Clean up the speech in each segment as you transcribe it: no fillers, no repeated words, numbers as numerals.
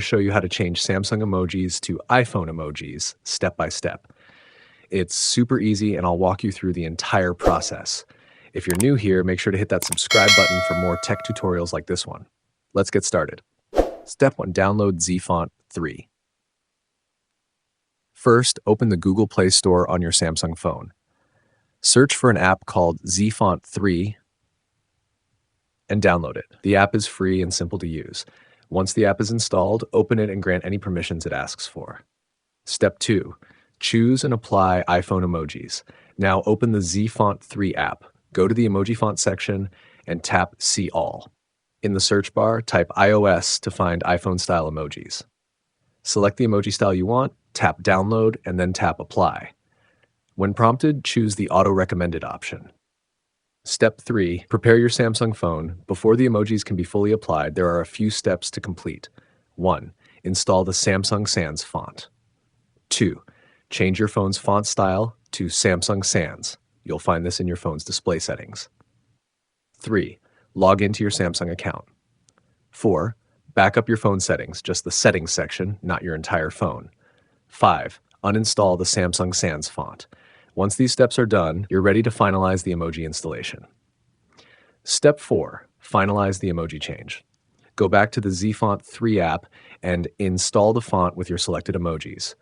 Show you how to change Samsung emojis to iPhone emojis step by step. It's super easy and I'll walk you through the entire process. If you're new here, make sure to hit that subscribe button for more tech tutorials like this one. Let's get started. Step 1. Download ZFont 3. First, open the Google Play Store on your Samsung phone. Search for an app called ZFont 3 and download it. The app is free and simple to use. Once the app is installed, open it and grant any permissions it asks for. Step 2. Choose and apply iPhone emojis. Now open the ZFont 3 app. Go to the emoji font section and tap See All. In the search bar, type iOS to find iPhone-style emojis. Select the emoji style you want, tap Download, and then tap Apply. When prompted, choose the Auto-Recommended option. Step 3. Prepare your Samsung phone. Before the emojis can be fully applied, there are a few steps to complete. 1. Install the Samsung Sans font. 2. Change your phone's font style to Samsung Sans. You'll find this in your phone's display settings. 3. Log into your Samsung account. 4. Back up your phone settings, just the settings section, not your entire phone. 5. Uninstall the Samsung Sans font. Once these steps are done, you're ready to finalize the emoji installation. Step 4. Finalize the emoji change. Go back to the ZFont 3 app and install the font with your selected emojis.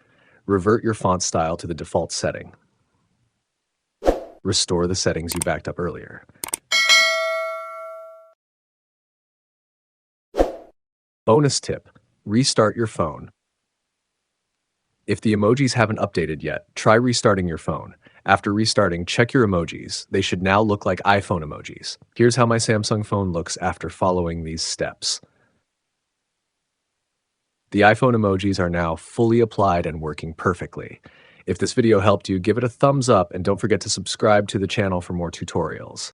Revert your font style to the default setting. Restore the settings you backed up earlier. Bonus tip: restart your phone. If the emojis haven't updated yet, try restarting your phone. After restarting, check your emojis. They should now look like iPhone emojis. Here's how my Samsung phone looks after following these steps. The iPhone emojis are now fully applied and working perfectly. If this video helped you, give it a thumbs up and don't forget to subscribe to the channel for more tutorials.